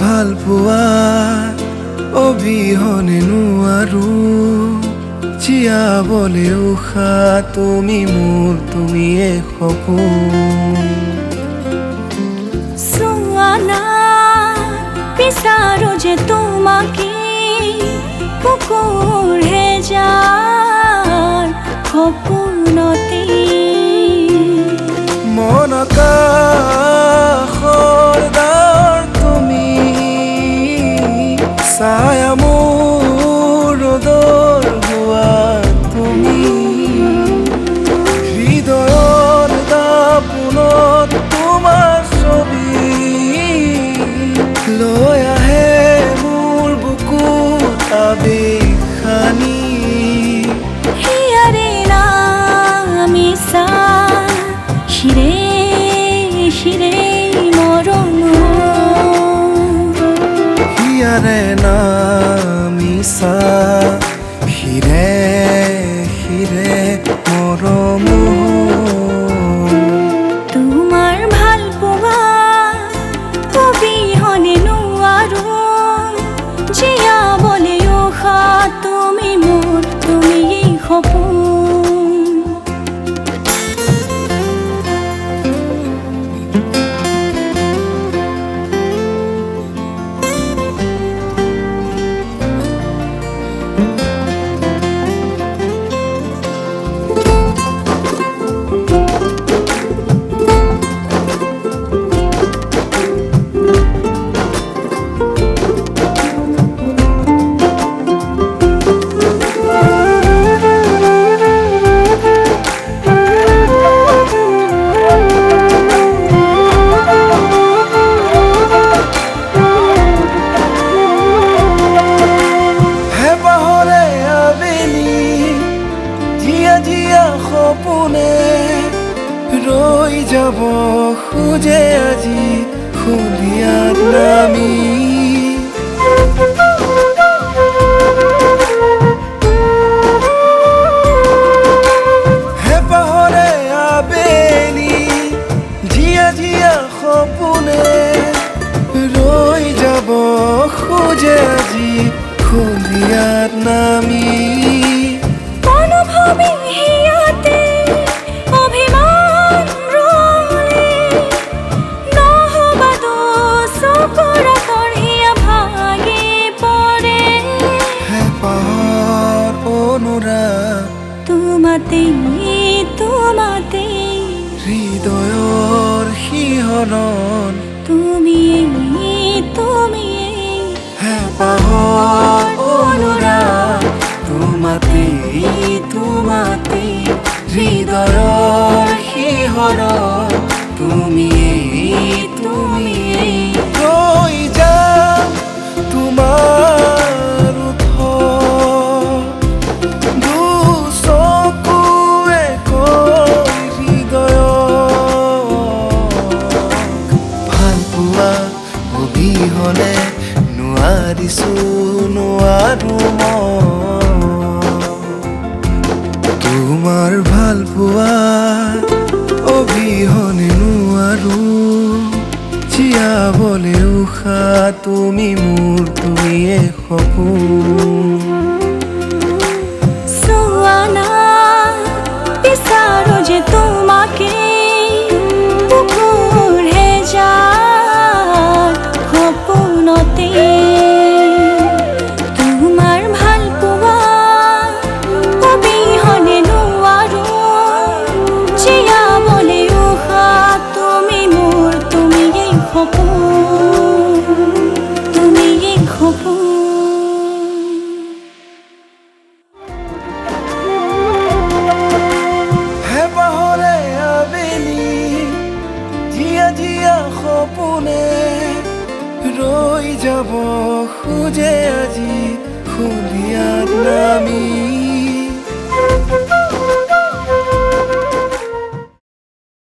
ভাল পোৱা অবিহনে নোৱাৰো জীয়াবলে উশাহ তুমি মোৰ তুমিয়ে সপোন সোয়ানা বিচাৰো যে তোমাকে কুকুৰ হে যাৰ সপোনতে মন আকাশৰ ডাৱৰ তুমি ছায়া মোৰ ৰ'দৰ হোৱা তুমি হৃদয়ৰ দাপোনত তোমাৰ ছবি লৈ আহে মোৰ বুকুত আবেগ সানি হিয়াৰে নামিছা শিৰে শিৰে মৰম হিয়াৰে নামিছা শিৰে শিৰে মৰম তোমাৰ ভাল পোৱা অবিহনে নোৱাৰো জীয়াবলে উশাহ তুমি মোৰ তুমিয়েই সপোন সপোনে ৰৈ যাব খোজে আজি খুলিয়াত নামি হেঁপাহৰে আবেলি জীয়া জীয়া সপোনে ৰৈ যাব খোজে আজি খুলিয়াত নামি অনুভৱী হিয়াতে অভিমান ৰলে নহবা চকুৰ তৰিয়া ভাগি পৰে হেঁপাহৰ অনুৰাগ তোমাতেই তোমাতেই হৃদয়ৰ শিহৰণ তুমিয়েই তুমিয়েই হেঁপাহৰ অনুৰাগ তোমাতেই তোমাতেই হৃদয়ৰ শিহৰণ তুমিয়েই তুমিয়েই ৰৈ যাম তোমাৰ দুচকুৱে কৈ হৃদয়ক ভাল পোৱা অবিহনে নোৱাৰিছো নোৱাৰো তোমাৰ ভাল পোৱা অবিহনে নোৱাৰো জীয়াবলে উশাহ তুমি মোৰ তুমিয়ে সপোন সোয়ানা বিচাৰো যে তোমাকে কুকুৰ হে যাৰ সপোনতে তোমাৰ ভাল পোৱা অবিহনে নোৱাৰো জীয়াবলে উশাহ তুমি মোৰ তুমিয়েই সপোন তুমিয়েই সপোন হেঁপাহৰে আবেলি জীয়া জীয়া সপোনে ৰৈ যাব খোজে আজি খুলিয়াত নামি